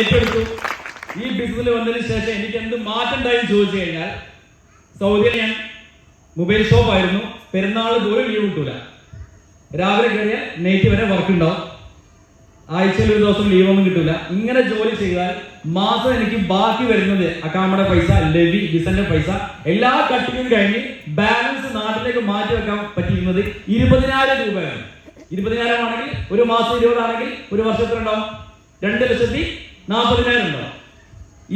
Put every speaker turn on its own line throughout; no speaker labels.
ഏറ്റെടുത്തു. ഈ ബിസിനസ്സിൽ വന്നതിന് ശേഷം എനിക്ക് എന്ത് മാറ്റം ഉണ്ടായി ചോദിച്ചു കഴിഞ്ഞാൽ, സൗദിയിൽ ഞാൻ മൊബൈൽ ഷോപ്പ് ആയിരുന്നു. പെരുന്നാൾ പോലും ലീവ് കിട്ടൂല. രാവിലെ കയറിയ നൈറ്റ് വരെ വർക്ക് ഉണ്ടാവും. ആഴ്ചയിൽ ഒരു ദിവസം ലീവൊന്നും കിട്ടൂല. ഇങ്ങനെ ജോലി ചെയ്താൽ മാസം എനിക്ക് ബാക്കി വരുന്നത് അക്കാമയുടെ പൈസ, ലെവി, വിസന്റെ പൈസ, എല്ലാ കട്ടിങ്ങും കഴിഞ്ഞ് ബാലൻസ് നാട്ടിലേക്ക് മാറ്റി വെക്കാൻ പറ്റിയിരുന്നത് 20,000 രൂപയാണ്. 20,000 ആണെങ്കിൽ ഒരു മാസം 20 ആണെങ്കിൽ ഒരു വർഷത്തിലുണ്ടാവും 2,40,000 ഉണ്ടാവും.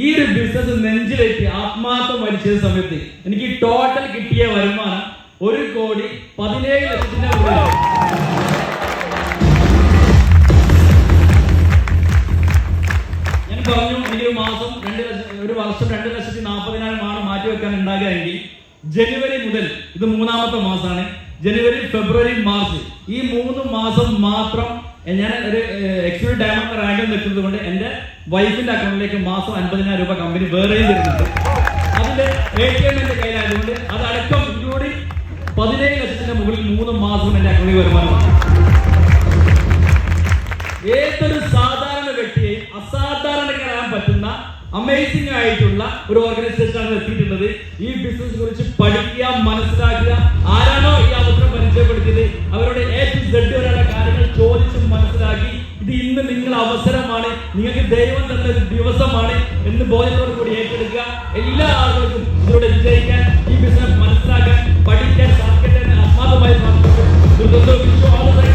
ഈ ഒരു ബിസിനസ് നെഞ്ചിലേക്ക് ആത്മാർത്ഥം വലിച്ച സമയത്ത് എനിക്ക് ടോട്ടൽ കിട്ടിയ വരുമാനം 1,17,00,000 മുകളിൽ. ഞാൻ പറഞ്ഞു, എനിക്ക് ഒരു വർഷം 2,40,000 മാറ്റി വെക്കാൻ ഉണ്ടാകുകയെങ്കിൽ ജനുവരി മുതൽ, ഇത് 3ാമത്തെ മാസമാണ്, ജനുവരി, ഫെബ്രുവരി, മാർച്ച്, ഈ 3 മാസം മാത്രം ഞാൻ ഒരു എക്സിക്യൂട്ടീവ് ഡയറക്ടർ റാങ്കിൽ നിൽക്കുന്നത് കൊണ്ട് എന്റെ വൈഫിന്റെ അക്കൗണ്ടിലേക്ക് മാസം 50,000 രൂപ കമ്പനി വേറെയും തരുന്നുണ്ട്. അതിന്റെ ATM എന്റെ കയ്യിലായതുകൊണ്ട് അതടക്കം ഇതുകൂടി 17,00,000 മുകളിൽ 3 മാസം എന്റെ അക്കൗണ്ടിൽ വരുമാനമാണ്. ഏതൊരു സാധാരണ വ്യക്തിയെയും അസാധാരണക്കാരാൻ പറ്റുന്ന അമേസിംഗ് ആയിട്ടുള്ള ഒരു ഓർഗനൈസേഷനാണ് എത്തിയിട്ടുള്ളത്. ഈ ബിസിനസ് കുറിച്ച് പഠിക്കുക, മനസ്സിലാക്കുക. ആരാണോ ഈ അവസരം പരിചയപ്പെടുത്തിയത് അവരുടെ A to Z വരെയുള്ള കാര്യങ്ങൾ ചോദിച്ച് മനസ്സിലാക്കി, ഇത് ഇന്ന് നിങ്ങളുടെ അവസരമാണ്, നിങ്ങൾക്ക് ദൈവം തന്ന ഒരു ദിവസമാണ് എന്ന് ബോധ്യത്തോടു കൂടി ഏറ്റെടുക്കുക. എല്ലാ ആളുകൾക്കും ഇതിലൂടെ വിജയിക്കാൻ, ഈ ബിസിനസ് മനസ്സിലാക്കാൻ, പഠിക്കാൻ സാധിക്കട്ടെ എന്ന് ആത്മാർത്ഥമായി പ്രാർത്ഥിക്കുന്നു.